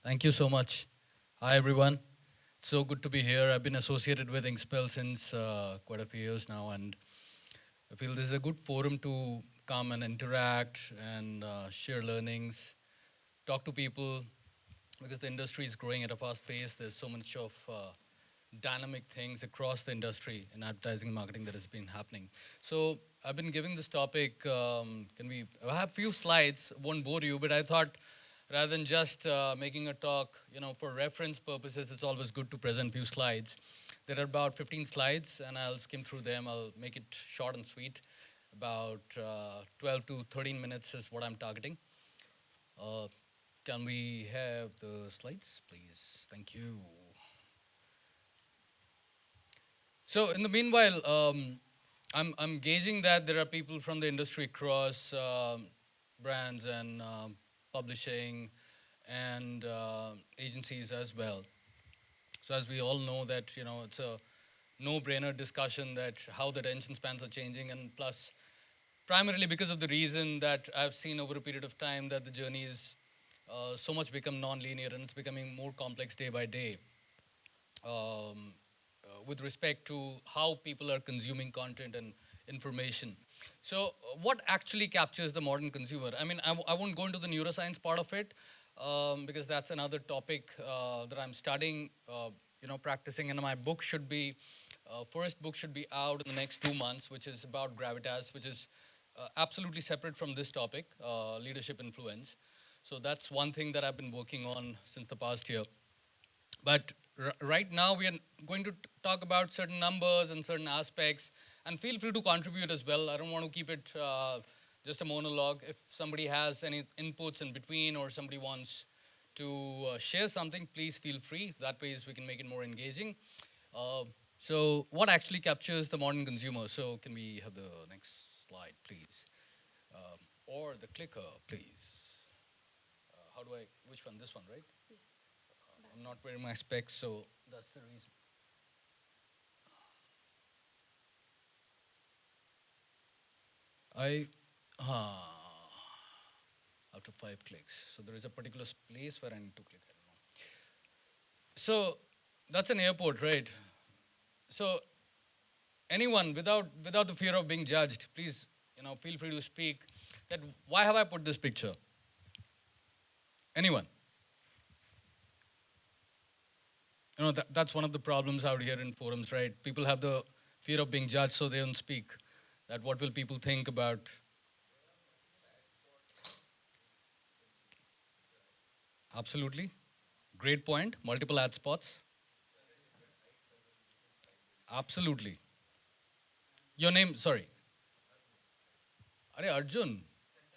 Thank you so much. Hi, everyone. So good to be here. I've been associated with Inkspell since quite a few years now, and I feel this is a good forum to come and interact and share learnings, talk to people, because the industry is growing at a fast pace. There's so much of dynamic things across the industry in advertising and marketing that has been happening. So I've been giving this topic. I have few slides. Won't bore you, but I thought rather than just making a talk, for reference purposes, it's always good to present few slides. There are about 15 slides, and I'll skim through them. I'll make it short and sweet. About 12 to 13 minutes is what I'm targeting. Uh, can we have the slides, please? Thank you. So in the meanwhile, I'm gauging that there are people from the industry across brands and publishing and agencies as well. So as we all know that it's a no-brainer discussion that how the attention spans are changing, and plus primarily because of the reason that I've seen over a period of time that the journey is so much become non-linear and it's becoming more complex day by day. With respect to how people are consuming content and information. So, what actually captures the modern consumer? I mean, I won't go into the neuroscience part of it because that's another topic that I'm studying, practicing, and my book should be, first book should be out in the next 2 months, which is about gravitas, which is absolutely separate from this topic, leadership influence. So that's one thing that I've been working on since the past year. But right now, we are going to talk about certain numbers and certain aspects, and feel free to contribute as well. I don't want to keep it just a monologue. If somebody has any inputs in between or somebody wants to share something, please feel free. That way, we can make it more engaging. So, what actually captures the modern consumer? So, can we have the next slide, please? Or the clicker, please. How do I, which one? This one, right? I'm not wearing my specs, so that's the reason. I, after 5 clicks. So there is a particular place where I need to click. I don't know. So that's an airport, right? So anyone without the fear of being judged, please, feel free to speak. That why have I put this picture? Anyone? That's one of the problems out here in forums, right? People have the fear of being judged, so they don't speak. That what will people think about? Absolutely. Great point. Multiple ad spots. Absolutely. Your name, sorry. Are Arjun?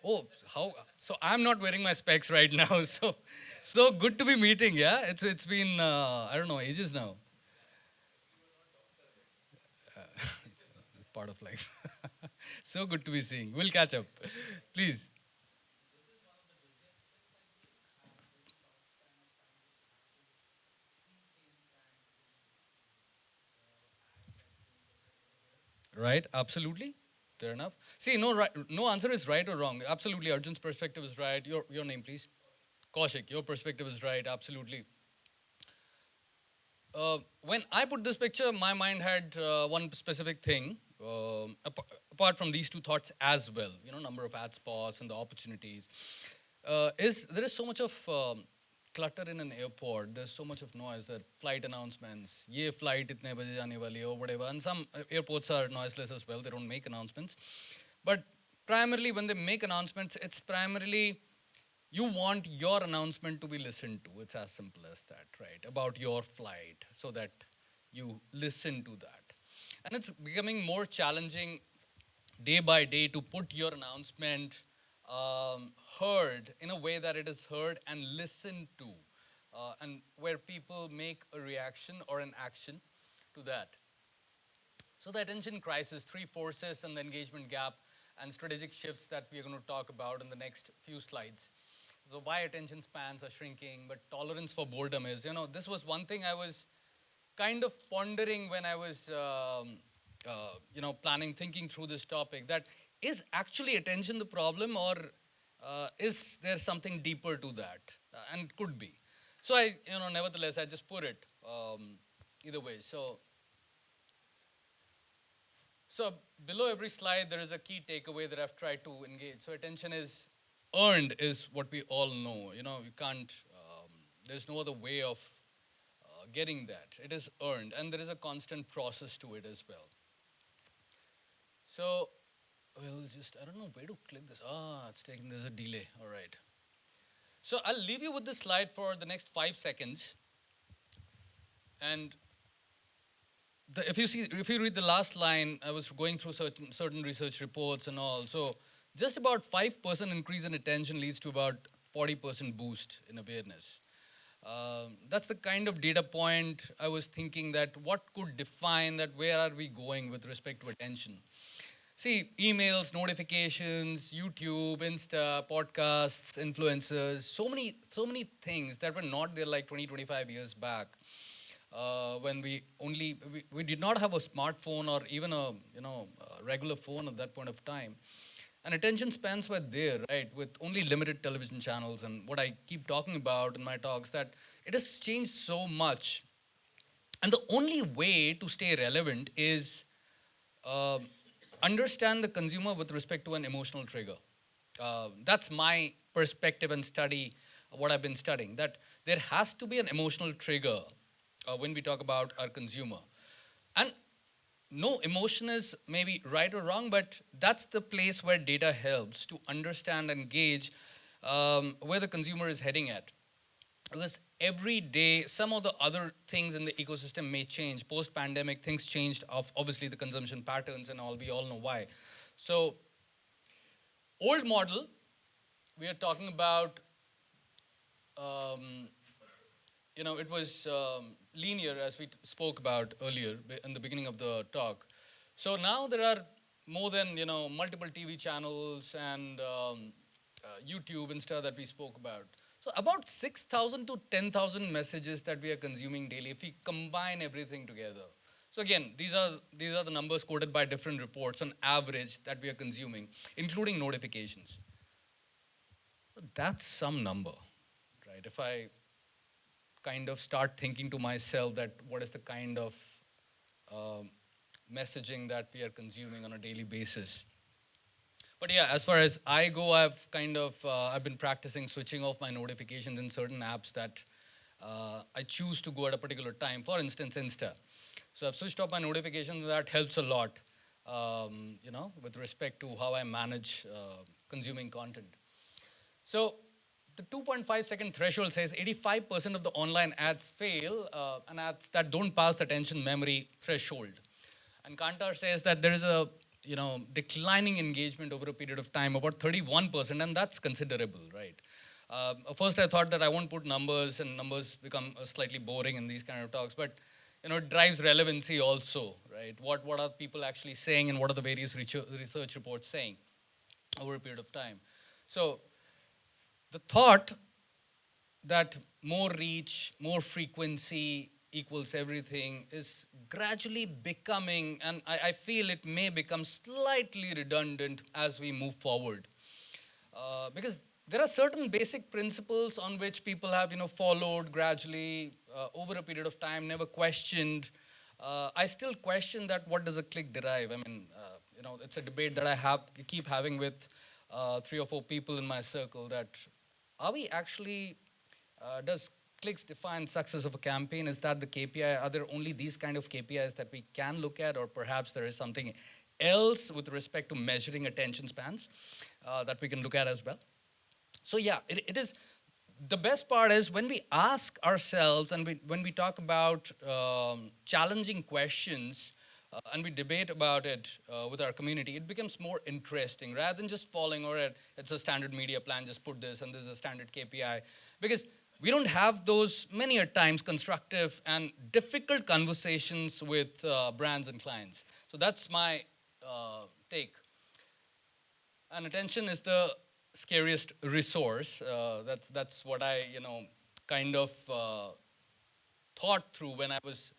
Oh, how? So I'm not wearing my specs right now. So good to be meeting. Yeah, it's been I don't know ages now. Part of life. So good to be seeing. We'll catch up, please. Right? Absolutely. Fair enough. See, no answer is right or wrong. Absolutely, Arjun's perspective is right. Your name, please. Kaushik, your perspective is right. Absolutely. When I put this picture, my mind had one specific thing. Apart from these two thoughts as well, number of ad spots and the opportunities. Is there is so much of clutter in an airport. There's so much of noise that flight announcements, ye flight itne baje jaane wali or whatever. And some airports are noiseless as well. They don't make announcements. But primarily, when they make announcements, it's primarily you want your announcement to be listened to. It's as simple as that, right? About your flight, so that you listen to that. And it's becoming more challenging day by day to put your announcement heard in a way that it is heard and listened to, and where people make a reaction or an action to that. So the attention crisis, three forces and the engagement gap and strategic shifts that we are going to talk about in the next few slides. So why attention spans are shrinking, but tolerance for boredom is, this was one thing I was kind of pondering when I was, planning, thinking through this topic, that is actually attention the problem, or is there something deeper to that? And it could be. So I, nevertheless, I just put it either way. So below every slide, there is a key takeaway that I've tried to engage. So attention is earned, is what we all know. You can't. There's no other way of getting that. It is earned, and there is a constant process to it as well. So we'll just. I don't know where to click this. It's taking. There's a delay. All right. So I'll leave you with this slide for the next 5 seconds, and if you read the last line, I was going through certain research reports and all. So just about 5% increase in attention leads to about 40% boost in awareness. That's the kind of data point I was thinking, that what could define that, where are we going with respect to attention. See, emails, notifications, YouTube, Insta, podcasts, influencers, so many things that were not there like 20, 25 years back, when we did not have a smartphone or even a regular phone at that point of time. And attention spans were there, right, with only limited television channels. And what I keep talking about in my talks, that it has changed so much. And the only way to stay relevant is uh, understand the consumer with respect to an emotional trigger. That's my perspective and study, what I've been studying, that there has to be an emotional trigger when we talk about our consumer. And no emotion is maybe right or wrong, but that's the place where data helps to understand and gauge where the consumer is heading at. Because every day, some of the other things in the ecosystem may change. Post-pandemic, things changed, obviously the consumption patterns and all, we all know why. So, old model, we are talking about, it was linear, as we spoke about earlier in the beginning of the talk. So now there are more than, multiple TV channels and YouTube and stuff that we spoke about. So about 6,000 to 10,000 messages that we are consuming daily if we combine everything together. So again, these are the numbers quoted by different reports on average that we are consuming, including notifications. That's some number, right? If I kind of start thinking to myself that what is the kind of messaging that we are consuming on a daily basis. But yeah, as far as I go, I've been practicing switching off my notifications in certain apps that I choose to go at a particular time. For instance, Insta. So I've switched off my notifications, and that helps a lot, with respect to how I manage consuming content. So the 2.5-second threshold says 85% of the online ads fail, and ads that don't pass the attention memory threshold. And Kantar says that there is a declining engagement over a period of time, about 31%, and that's considerable, right? First, I thought that I won't put numbers, and numbers become slightly boring in these kind of talks, but it drives relevancy also, right? What are people actually saying, and what are the various research reports saying over a period of time? So the thought that more reach, more frequency equals everything is gradually becoming, and I feel it may become slightly redundant as we move forward. Because there are certain basic principles on which people have followed gradually over a period of time, never questioned. I still question that, what does a click derive? I mean, it's a debate that I keep having with 3 or 4 people in my circle, that are we actually, does clicks define success of a campaign? Is that the KPI? Are there only these kind of KPIs that we can look at, or perhaps there is something else with respect to measuring attention spans that we can look at as well? So yeah, it is, the best part is when we ask ourselves, and when we talk about challenging questions, and we debate about it with our community, it becomes more interesting rather than just following, all right, it's a standard media plan, just put this, and this is a standard KPI. Because we don't have those many a times constructive and difficult conversations with brands and clients. So that's my take. And attention is the scariest resource. That's what I kind of thought through when I was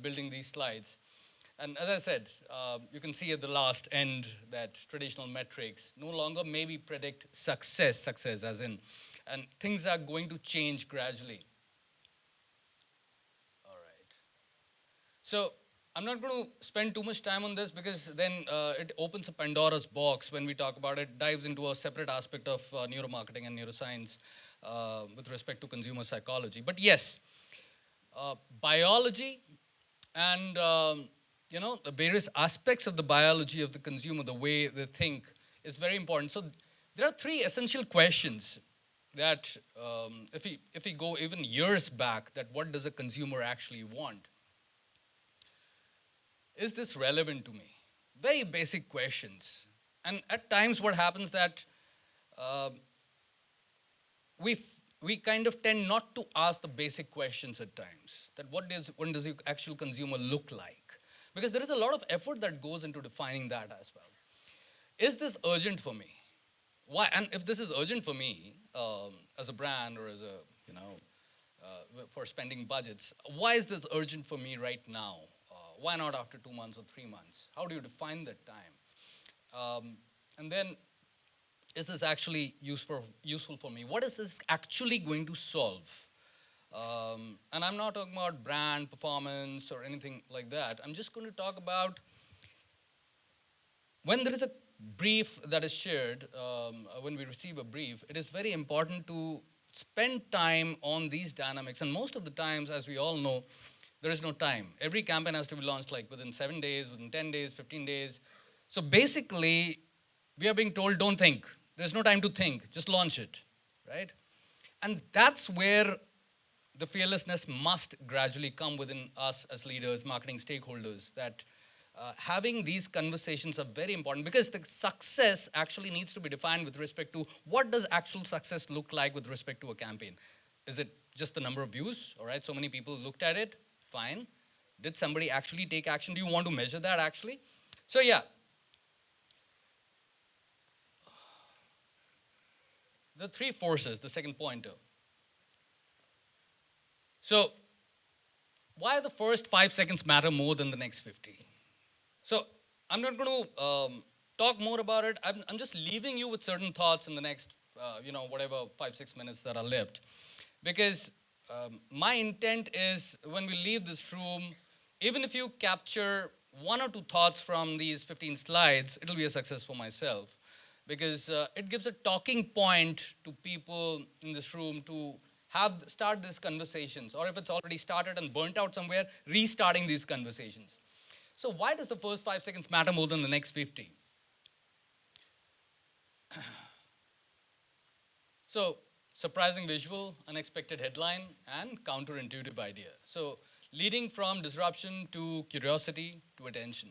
building these slides. And as I said, you can see at the last end that traditional metrics no longer maybe predict success as in, and things are going to change gradually. So I'm not going to spend too much time on this because then it opens a Pandora's box when we talk about it, dives into a separate aspect of neuromarketing and neuroscience with respect to consumer psychology. But yes, biology and the various aspects of the biology of the consumer, the way they think, is very important. So there are three essential questions that if we go even years back, that what does a consumer actually want? Is this relevant to me? Very basic questions. And at times what happens that uh, we kind of tend not to ask the basic questions at times. That when does the actual consumer look like? Because there is a lot of effort that goes into defining that as well. Is this urgent for me? Why? And if this is urgent for me as a brand or as a, for spending budgets, why is this urgent for me right now? Why not after 2 months or 3 months? How do you define that time? And then, is this actually useful for me? What is this actually going to solve? And I'm not talking about brand performance or anything like that. I'm just going to talk about when there is a brief that is shared, when we receive a brief, it is very important to spend time on these dynamics. And most of the times, as we all know, there is no time. Every campaign has to be launched like within 7 days, within 10 days, 15 days. So basically, we are being told, don't think. There's no time to think, just launch it, right? And that's where the fearlessness must gradually come within us as leaders, marketing stakeholders, that having these conversations are very important because the success actually needs to be defined with respect to what does actual success look like with respect to a campaign. Is it just the number of views? All right, so many people looked at it, fine. Did somebody actually take action? Do you want to measure that actually? So yeah. The three forces, the second pointer. So why the first 5 seconds matter more than the next 50? So I'm not going to talk more about it. I'm just leaving you with certain thoughts in the next, whatever 5-6 minutes that are left. Because my intent is when we leave this room, even if you capture 1 or 2 thoughts from these 15 slides, it'll be a success for myself. Because it gives a talking point to people in this room to start these conversations. Or if it's already started and burnt out somewhere, restarting these conversations. So why does the first 5 seconds matter more than the next 50? So surprising visual, unexpected headline, and counterintuitive idea. So leading from disruption to curiosity to attention.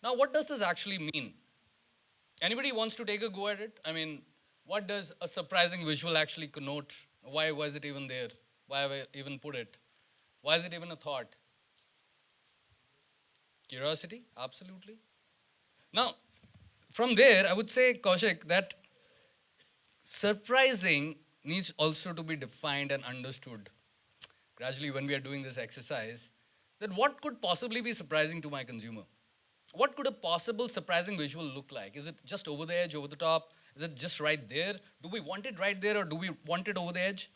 Now what does this actually mean? Anybody wants to take a go at it? I mean, what does a surprising visual actually connote? Why was it even there? Why have I even put it? Why is it even a thought? Curiosity, absolutely. Now, from there, I would say, Kaushik, that surprising needs also to be defined and understood gradually when we are doing this exercise, that what could possibly be surprising to my consumer? What could a possible surprising visual look like? Is it just over the edge, over the top? Is it just right there? Do we want it right there or do we want it over the edge?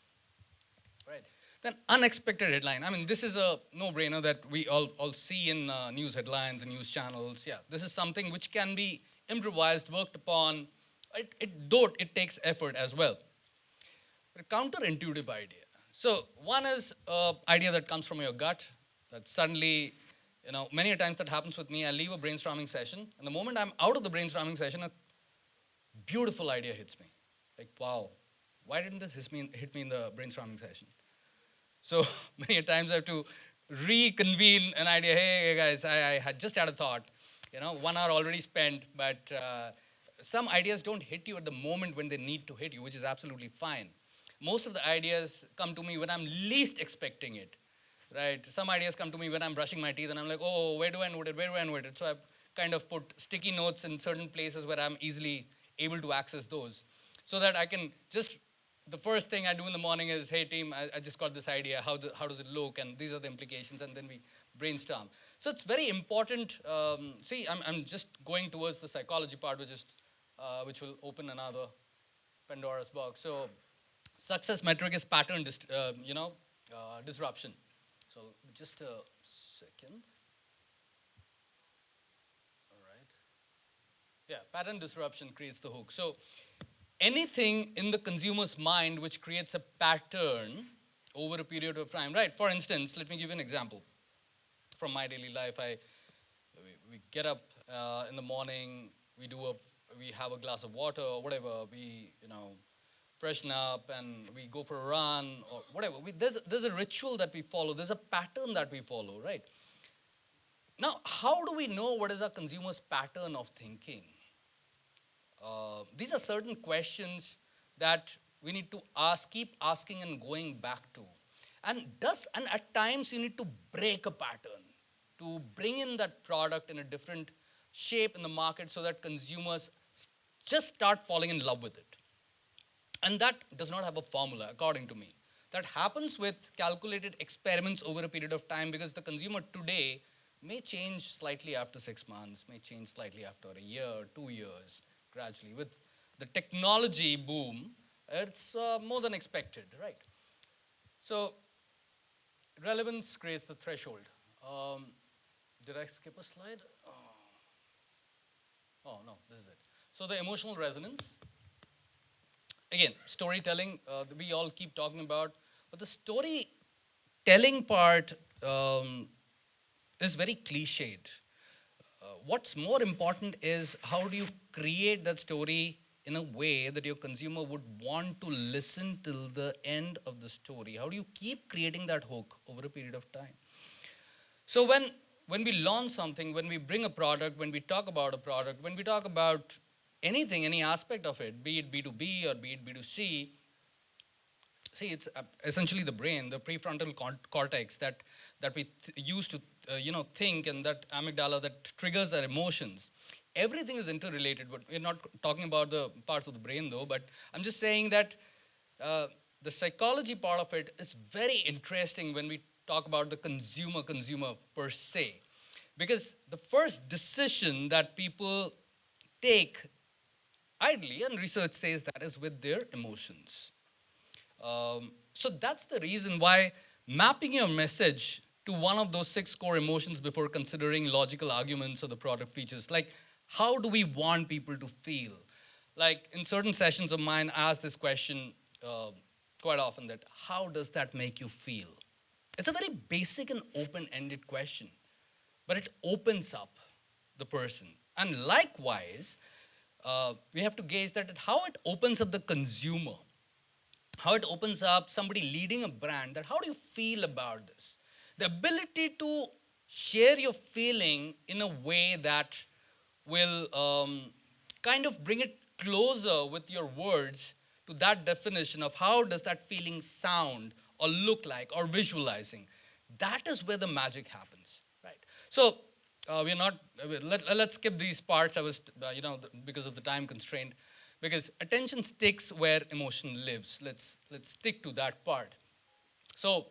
Right. Then unexpected headline. I mean, this is a no-brainer that we all see in news headlines and news channels. Yeah, this is something which can be improvised, worked upon, though it takes effort as well. A counterintuitive idea. So one is an idea that comes from your gut, that suddenly, many times that happens with me. I leave a brainstorming session, and the moment I'm out of the brainstorming session, a beautiful idea hits me. Like, wow, why didn't this hit me in the brainstorming session? So many times I have to reconvene an idea. Hey guys, I had just had a thought. 1 hour already spent, but some ideas don't hit you at the moment when they need to hit you, which is absolutely fine. Most of the ideas come to me when I'm least expecting it, right? Some ideas come to me when I'm brushing my teeth and I'm like, oh, where do I note it? Where do I note it? So I've kind of put sticky notes in certain places where I'm easily able to access those so that I can just, the first thing I do in the morning is, hey team, I just got this idea, how does it look, and these are the implications, and then we brainstorm. So it's very important. See, I'm just going towards the psychology part, which will open another Pandora's box. So success metric is pattern disruption. So just a second. Yeah, pattern disruption creates the hook. So anything in the consumer's mind which creates a pattern over a period of time, right? For instance, let me give you an example from my daily life. We get up in the morning, we have a glass of water or whatever. We freshen up and we go for a run or whatever. There's a ritual that we follow. There's a pattern that we follow, right? Now, how do we know what is our consumer's pattern of thinking? These are certain questions that we need to keep asking and going back to. And at times you need to break a pattern to bring in that product in a different shape in the market so that consumers just start falling in love with it. And that does not have a formula, according to me. That happens with calculated experiments over a period of time because the consumer today may change slightly after 6 months, may change slightly after a year, 2 years, gradually. With the technology boom, it's more than expected, right? So relevance creates the threshold. Did I skip a slide? Oh, no, this is it. So the emotional resonance. Again, storytelling, we all keep talking about, but the storytelling part is very cliched. What's more important is how do you create that story in a way that your consumer would want to listen till the end of the story? How do you keep creating that hook over a period of time? So when we launch something, when we bring a product, when we talk about a product, when we talk about anything, any aspect of it, be it B2B or be it B2C, see, it's essentially the brain, the prefrontal cortex that we use to think, and that amygdala that triggers our emotions. Everything is interrelated, but we're not talking about the parts of the brain though, but I'm just saying that the psychology part of it is very interesting when we talk about the consumer per se. Because the first decision that people take idly, and research says that, is with their emotions. So that's the reason why mapping your message to one of those 6 core emotions before considering logical arguments or the product features, like how do we want people to feel? Like in certain sessions of mine, I ask this question quite often, that how does that make you feel? It's a very basic and open-ended question, but it opens up the person. And likewise, we have to gauge that how it opens up the consumer, how it opens up somebody leading a brand, that how do you feel about this? The ability to share your feeling in a way that will kind of bring it closer with your words to that definition of how does that feeling sound or look like or visualizing. That is where the magic happens, right? So we're not, let's skip these parts. I was, because of the time constraint, because attention sticks where emotion lives. Let's stick to that part. So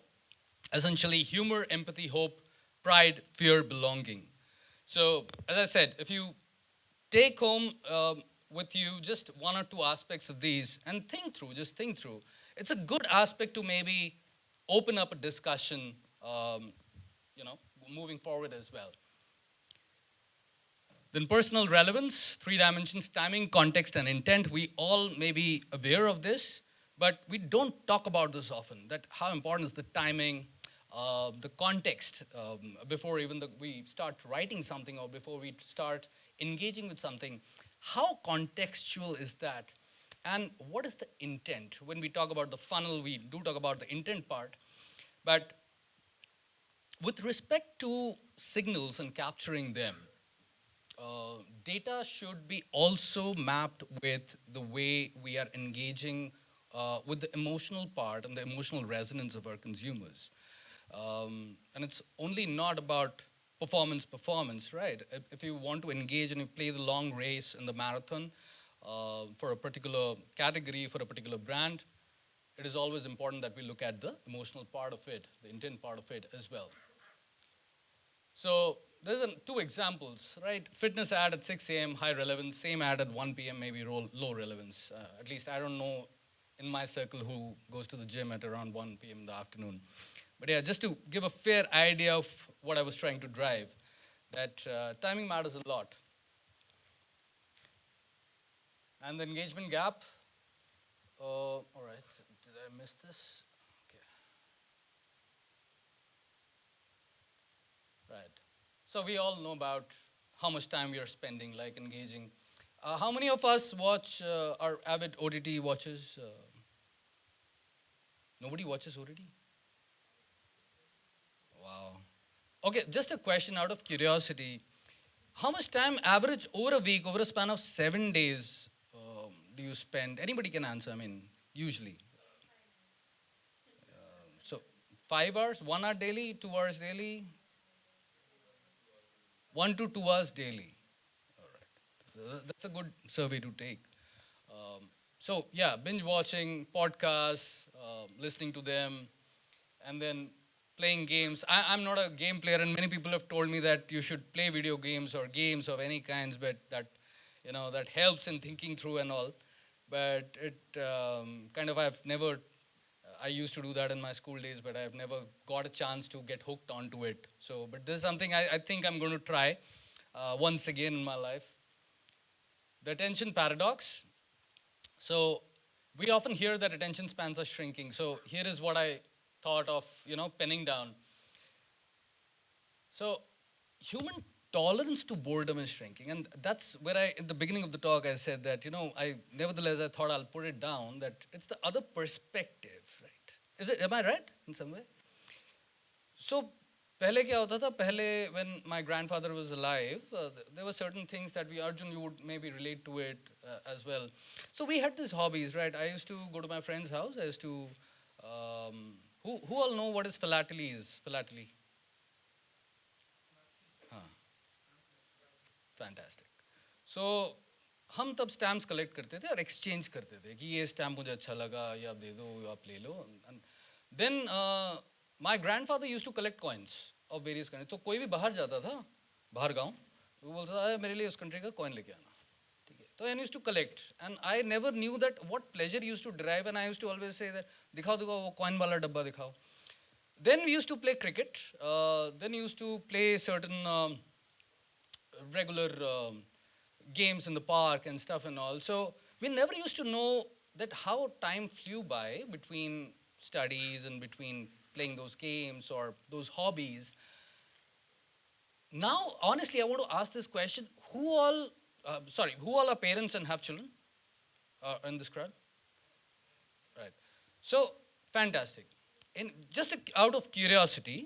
essentially, humor, empathy, hope, pride, fear, belonging. So as I said, if you take home with you just 1 or 2 aspects of these and just think through, it's a good aspect to maybe open up a discussion, moving forward as well. Then personal relevance, 3 dimensions: timing, context, and intent. We all may be aware of this, but we don't talk about this often, that how important is the timing, the context, before even we start writing something or before we start engaging with something. How contextual is that? And what is the intent? When we talk about the funnel, we do talk about the intent part, but with respect to signals and capturing them, data should be also mapped with the way we are engaging with the emotional part and the emotional resonance of our consumers. And it's only not about performance, right? If you want to engage and you play the long race in the marathon for a particular category, for a particular brand, it is always important that we look at the emotional part of it, the intent part of it as well. So there's 2 examples, right? Fitness ad at 6 a.m., high relevance. Same ad at 1 p.m., maybe low relevance. At least I don't know in my circle who goes to the gym at around 1 p.m. in the afternoon. But yeah, just to give a fair idea of what I was trying to drive, that timing matters a lot. And the engagement gap. All right, did I miss this? Okay, right. So we all know about how much time we are spending, like engaging. How many of us watch are avid OTT watchers? Nobody watches OTT? Wow. Okay, just a question out of curiosity. How much time average over a week, over a span of 7 days, do you spend? Anybody can answer, I mean, usually. So 5 hours, 1 hour daily, 2 hours daily, 1 to 2 hours daily. All right. That's a good survey to take. So yeah, binge watching, podcasts, listening to them, and then playing games. I'm not a game player, and many people have told me that you should play video games or games of any kinds, but that that helps in thinking through and all. But it kind of I've never. I used to do that in my school days, but I've never got a chance to get hooked onto it. So, but this is something I think I'm going to try once again in my life. The attention paradox. So we often hear that attention spans are shrinking. So here is what I thought of, penning down. So human tolerance to boredom is shrinking. And that's where in the beginning of the talk, I said that, I thought I'll put it down that it's the other perspective, right? Am I right in some way? So पहले क्या होता था पहले when my grandfather was alive there were certain things that Arjun you would maybe relate to it as well. So we had these hobbies, right? I used to go to my friend's house. I used to who all know what is philately is? Philately. Huh. Fantastic. So हम तब stamps collect करते थे और exchange करते थे कि ये stamp मुझे अच्छा लगा ये आप दे दो ये आप ले लो. Then my grandfather use to collect coins of various country. तो कोई भी बाहर जाता था बाहर गाँव वो बोलता था मेरे लिए उस कंट्री का कॉइन लेके आना. ठीक है तो I use to collect and I never knew that what pleasure use to drive and I use to always say that दिखाओ दिखाओ वो कॉइन वाला डब्बा दिखाओ. Then we used to play cricket. Then we used to play certain regular games in the park and stuff and all. So we never used to know that how time flew by between studies and between playing those games or those hobbies. Now, honestly, I want to ask this question: who all are parents and have children in this crowd? Right. So fantastic. Just out of curiosity,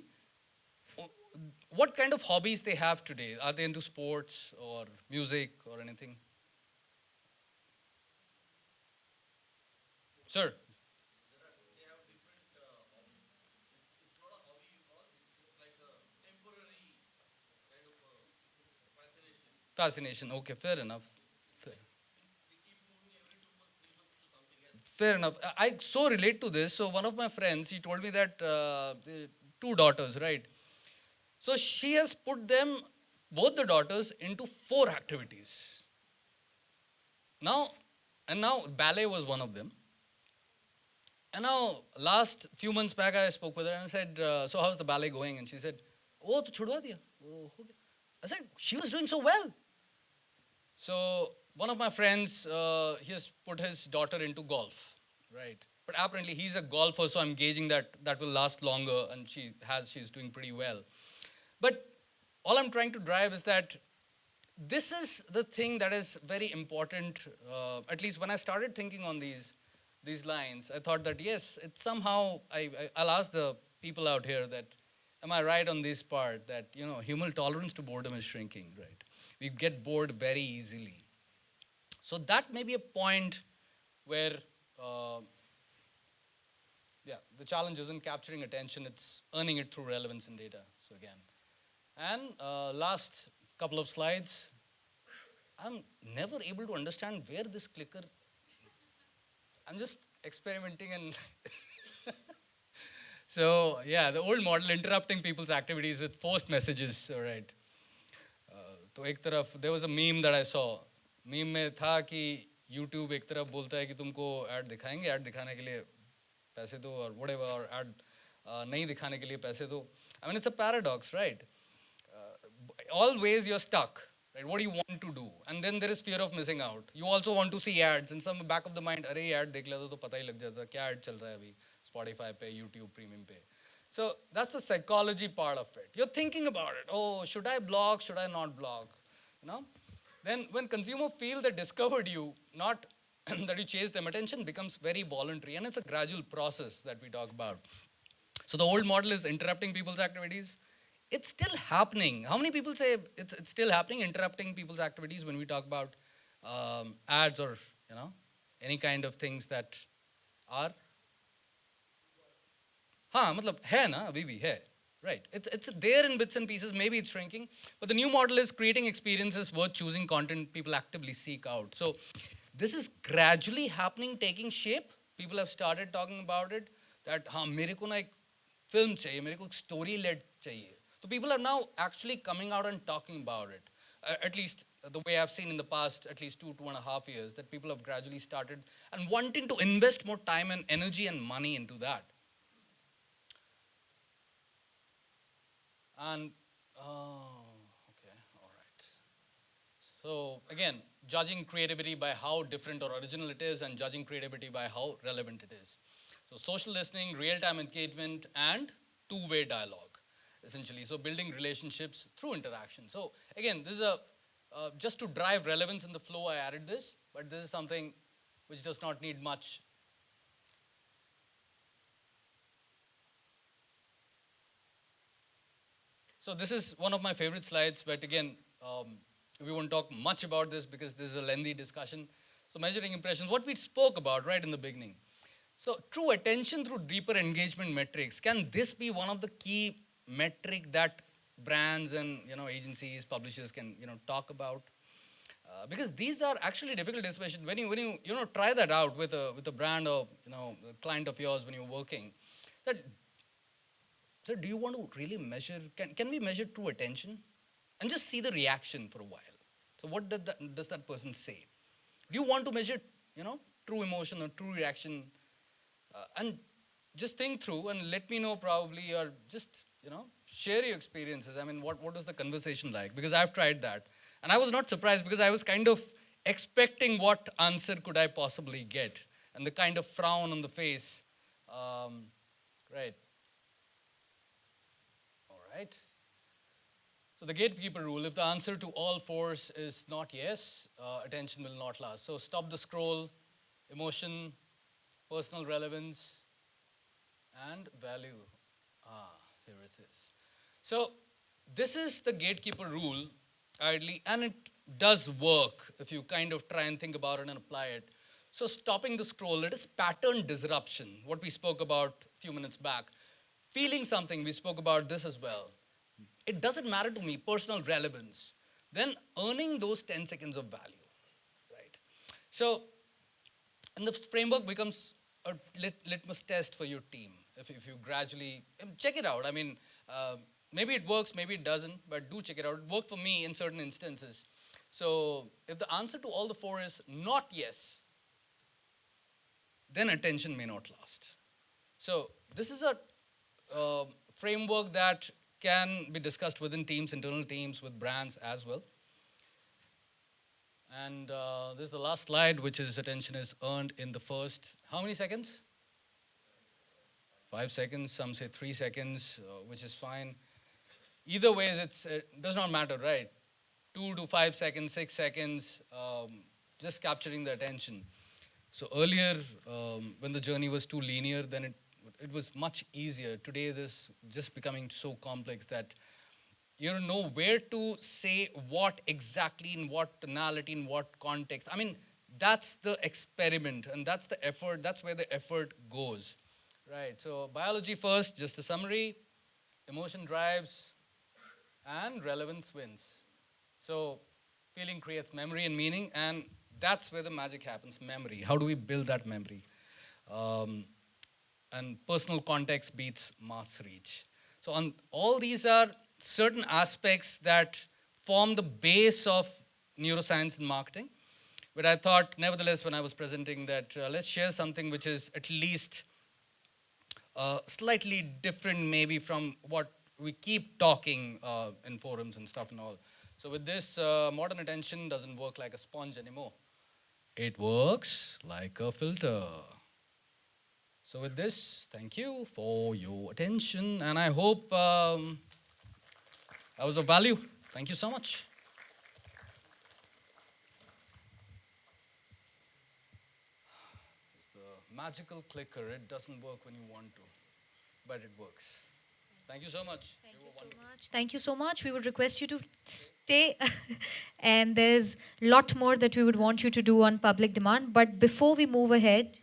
what kind of hobbies they have today? Are they into sports or music or anything? Sir? They have different hobbies. It's not a hobby you call, it's like a temporary kind of fascination. Fascination, okay, fair enough. Fair enough. I so relate to this. So one of my friends, he told me that two daughters, right? So she has put them, both the daughters, into 4 activities. Now ballet was one of them. And now last few months back, I spoke with her and I said, so how's the ballet going? And she said, oh, to chudwa diya. Oh, ho gaya. I said, she was doing so well. So one of my friends, he has put his daughter into golf, right? But apparently he's a golfer, so I'm gauging that will last longer, and she's doing pretty well. But all I'm trying to drive is that this is the thing that is very important. At least when I started thinking on these lines, I thought that yes, it's somehow I'll ask the people out here that, am I right on this part that human tolerance to boredom is shrinking, right? We get bored very easily. So that may be a point where, the challenge isn't capturing attention, it's earning it through relevance in data. So again, and last couple of slides, I'm never able to understand where this clicker, I'm just experimenting and so yeah, the old model, interrupting people's activities with forced messages, all right. तो एक तरफ there was a meme that I saw. Meme में था कि YouTube एक तरफ बोलता है कि तुमको ad दिखाएंगे, ad दिखाने के लिए पैसे दो or whatever, or ad नहीं दिखाने के लिए पैसे दो. I mean, it's a paradox, right? Always you're stuck. right? What do you want to do? And then there is fear of missing out. You also want to see ads in some back of the mind. अरे ad देख लेता तो पता ही लग जाता क्या ad चल रहा है अभी Spotify पे, YouTube Premium पे. So that's the psychology part of it. You're thinking about it. Oh, should I blog? Should I not blog? You know? Then when consumer feel they discovered you, not that you chase them, attention becomes very voluntary, and it's a gradual process that we talk about. So the old model is interrupting people's activities. It's still happening. How many people say it's still happening, interrupting people's activities when we talk about ads or any kind of things that are हाँ मतलब है ना अभी भी है right it's there in bits and pieces, maybe it's shrinking, but the new model is creating experiences worth choosing, content people actively seek out. So this is gradually happening, taking shape. People have started talking about it that हाँ मेरे को ना एक film चाहिए, मेरे को एक story led चाहिए. So people are now actually coming out and talking about it. At least the way I've seen in the past, at least 2.5 years, that people have gradually started and wanting to invest more time and energy and money into that. And, okay, all right. So again, judging creativity by how different or original it is, and judging creativity by how relevant it is. So social listening, real-time engagement, and two-way dialogue, essentially. So building relationships through interaction. So again, this is just to drive relevance in the flow, I added this, but this is something which does not need much. So this is one of my favorite slides, but again, we won't talk much about this because this is a lengthy discussion. So measuring impressions, what we spoke about right in the beginning. So true attention through deeper engagement metrics, can this be one of the key metric that brands and agencies, publishers can talk about? Because these are actually difficult, especially when you try that out with a brand or a client of yours when you're working. That so do you want to really measure, can we measure true attention? And just see the reaction for a while. So what does that person say? Do you want to measure, true emotion or true reaction? And just think through and let me know probably, or just, share your experiences. I mean, what was the conversation like? Because I've tried that. And I was not surprised because I was kind of expecting what answer could I possibly get. And the kind of frown on the face, right. Right? So the gatekeeper rule, if the answer to all fours is not yes, attention will not last. So stop the scroll, emotion, personal relevance, and value. Here it is. So this is the gatekeeper rule, ideally, and it does work if you kind of try and think about it and apply it. So stopping the scroll, it is pattern disruption, what we spoke about a few minutes back. Feeling something, we spoke about this as well. It doesn't matter to me, personal relevance. Then earning those 10 seconds of value, right? So, and the framework becomes a litmus test for your team. If you gradually, check it out. I mean, maybe it works, maybe it doesn't, but do check it out. It worked for me in certain instances. So if the answer to all the four is not yes, then attention may not last. So this is a framework that can be discussed within teams, internal teams, with brands as well. And this is the last slide, which is attention is earned in the first, how many seconds? 5 seconds, some say 3 seconds, which is fine. Either ways, it does not matter, right? 2 to 5 seconds, 6 seconds, just capturing the attention. So earlier, when the journey was too linear, then it was much easier. Today, this just becoming so complex that you don't know where to say what exactly, in what tonality, in what context. I mean, that's the experiment, and that's the effort. That's where the effort goes, right? So biology first, just a summary. Emotion drives, and relevance wins. So feeling creates memory and meaning, and that's where the magic happens, memory. How do we build that memory? And personal context beats mass reach. So on all these are certain aspects that form the base of neuroscience and marketing. But I thought, nevertheless, when I was presenting that, let's share something which is at least slightly different maybe from what we keep talking in forums and stuff and all. So with this, modern attention doesn't work like a sponge anymore. It works like a filter. So with this, thank you for your attention, and I hope that was of value. Thank you so much. It's the magical clicker. It doesn't work when you want to, but it works. Thank you so much. Thank you so much. Thank you so much. We would request you to stay. And there's a lot more that we would want you to do on public demand. But before we move ahead,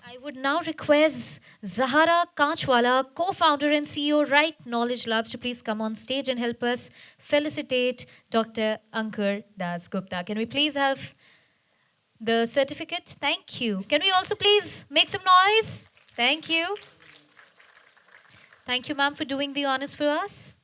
I would now request Zahara Kanchwala, co-founder and CEO, Right Knowledge Labs, to please come on stage and help us felicitate Dr. Ankoor Dasguupta. Can we please have the certificate? Thank you. Can we also please make some noise? Thank you. Thank you, ma'am, for doing the honors for us.